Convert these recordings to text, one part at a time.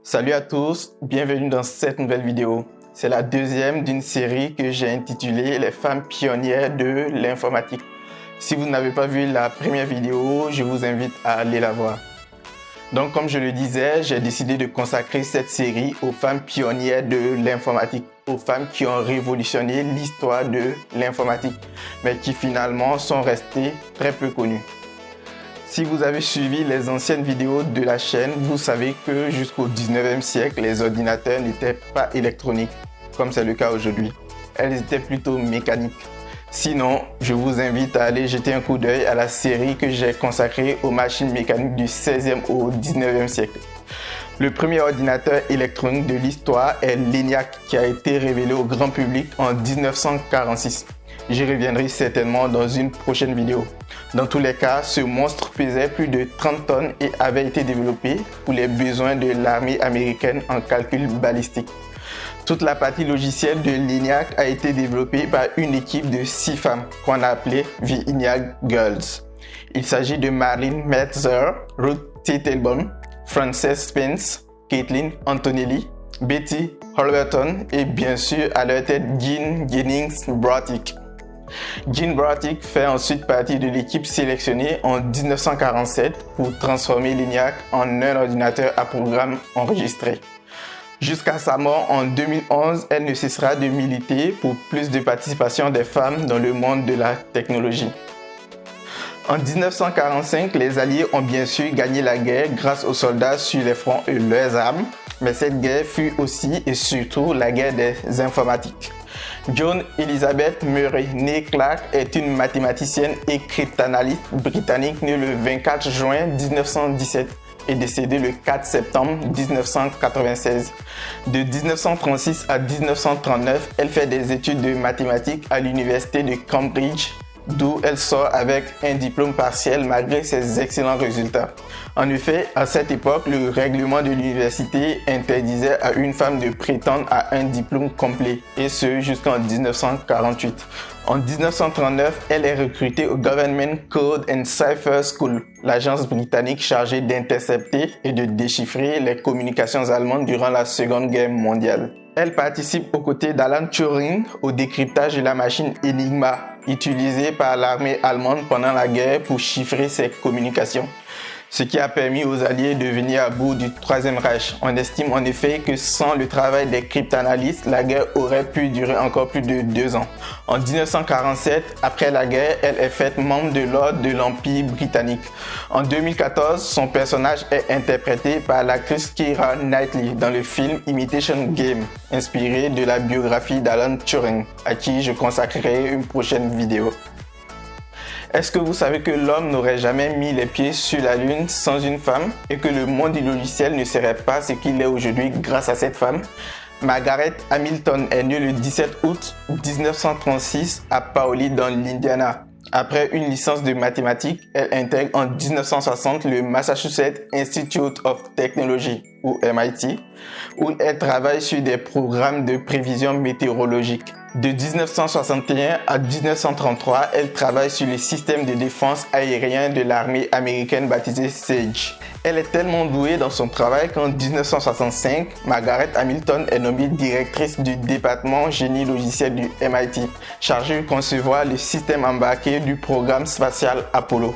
Salut à tous, bienvenue dans cette nouvelle vidéo. C'est la deuxième d'une série que j'ai intitulée Les femmes pionnières de l'informatique. Si vous n'avez pas vu la première vidéo, je vous invite à aller la voir. Donc comme je le disais, j'ai décidé de consacrer cette série aux femmes pionnières de l'informatique, aux femmes qui ont révolutionné l'histoire de l'informatique, mais qui finalement sont restées très peu connues. Si vous avez suivi les anciennes vidéos de la chaîne, vous savez que jusqu'au 19e siècle, les ordinateurs n'étaient pas électroniques, comme c'est le cas aujourd'hui. Elles étaient plutôt mécaniques. Sinon, je vous invite à aller jeter un coup d'œil à la série que j'ai consacrée aux machines mécaniques du 16e au 19e siècle. Le premier ordinateur électronique de l'histoire est l'ENIAC, qui a été révélé au grand public en 1946. J'y reviendrai certainement dans une prochaine vidéo. Dans tous les cas, ce monstre pesait plus de 30 tonnes et avait été développé pour les besoins de l'armée américaine en calcul balistique. Toute la partie logicielle de l'ENIAC a été développée par une équipe de 6 femmes qu'on a appelées The ENIAC Girls. Il s'agit de Marlene Metzer, Ruth Teitelbaum, Frances Spence, Caitlin Antonelli, Betty Holberton et bien sûr à leur tête Jean Jennings-Brotic. Jean Brotic fait ensuite partie de l'équipe sélectionnée en 1947 pour transformer l'ENIAC en un ordinateur à programme enregistré. Jusqu'à sa mort en 2011, elle ne cessera de militer pour plus de participation des femmes dans le monde de la technologie. En 1945, les Alliés ont bien sûr gagné la guerre grâce aux soldats sur les fronts et leurs armes, mais cette guerre fut aussi et surtout la guerre des informatiques. Joan Elizabeth Murray, née Clark, est une mathématicienne et cryptanalyste britannique née le 24 juin 1917 et décédée le 4 septembre 1996. De 1936 à 1939, elle fait des études de mathématiques à l'université de Cambridge, d'où elle sort avec un diplôme partiel malgré ses excellents résultats. En effet, à cette époque, le règlement de l'université interdisait à une femme de prétendre à un diplôme complet, et ce jusqu'en 1948. En 1939, elle est recrutée au Government Code and Cipher School, l'agence britannique chargée d'intercepter et de déchiffrer les communications allemandes durant la Seconde Guerre mondiale. Elle participe aux côtés d'Alan Turing au décryptage de la machine Enigma, utilisée par l'armée allemande pendant la guerre pour chiffrer ses communications, ce qui a permis aux Alliés de venir à bout du Troisième Reich. On estime en effet que sans le travail des cryptanalystes, la guerre aurait pu durer encore plus de 2 ans. En 1947, après la guerre, elle est faite membre de l'ordre de l'Empire britannique. En 2014, son personnage est interprété par l'actrice Keira Knightley dans le film Imitation Game, inspiré de la biographie d'Alan Turing, à qui je consacrerai une prochaine vidéo. Est-ce que vous savez que l'homme n'aurait jamais mis les pieds sur la Lune sans une femme et que le monde du logiciel ne serait pas ce qu'il est aujourd'hui grâce à cette femme? Margaret Hamilton est née le 17 août 1936 à Paoli dans l'Indiana. Après une licence de mathématiques, elle intègre en 1960 le Massachusetts Institute of Technology, ou MIT, où elle travaille sur des programmes de prévision météorologique. De 1961 à 1933, elle travaille sur les systèmes de défense aérien de l'armée américaine baptisé SAGE. Elle est tellement douée dans son travail qu'en 1965, Margaret Hamilton est nommée directrice du département génie logiciel du MIT, chargée de concevoir le système embarqué du programme spatial Apollo.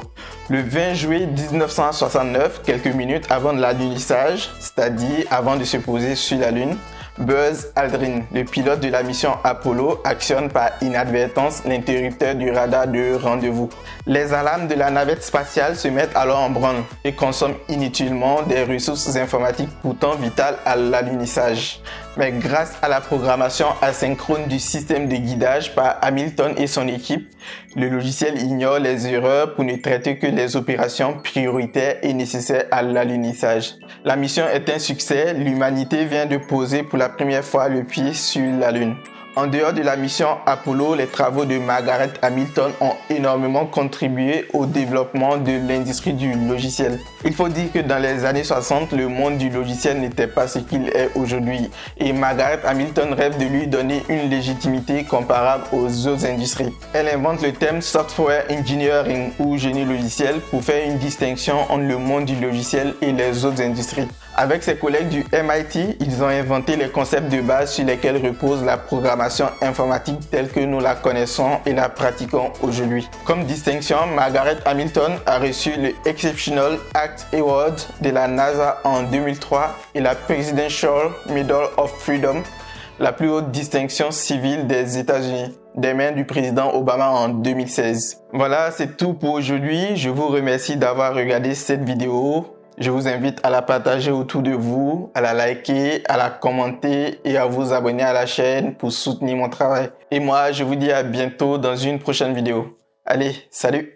Le 20 juillet 1969, quelques minutes avant l'alunissage, c'est-à-dire avant de se poser sur la Lune, Buzz Aldrin, le pilote de la mission Apollo, actionne par inadvertance l'interrupteur du radar de rendez-vous. Les alarmes de la navette spatiale se mettent alors en branle et consomment inutilement des ressources informatiques pourtant vitales à l'alunissage. Mais grâce à la programmation asynchrone du système de guidage par Hamilton et son équipe, le logiciel ignore les erreurs pour ne traiter que les opérations prioritaires et nécessaires à l'alunissage. La mission est un succès, l'humanité vient de poser pour la première fois le pied sur la Lune. En dehors de la mission Apollo, les travaux de Margaret Hamilton ont énormément contribué au développement de l'industrie du logiciel. Il faut dire que dans les années 60, le monde du logiciel n'était pas ce qu'il est aujourd'hui et Margaret Hamilton rêve de lui donner une légitimité comparable aux autres industries. Elle invente le terme Software Engineering ou génie logiciel pour faire une distinction entre le monde du logiciel et les autres industries. Avec ses collègues du MIT, ils ont inventé les concepts de base sur lesquels repose la programmation informatique telle que nous la connaissons et la pratiquons aujourd'hui. Comme distinction, Margaret Hamilton a reçu le Exceptional Act Award de la NASA en 2003 et la Presidential Medal of Freedom, la plus haute distinction civile des États-Unis, des mains du président Obama en 2016. Voilà, c'est tout pour aujourd'hui. Je vous remercie d'avoir regardé cette vidéo. Je vous invite à la partager autour de vous, à la liker, à la commenter et à vous abonner à la chaîne pour soutenir mon travail. Et moi, je vous dis à bientôt dans une prochaine vidéo. Allez, salut!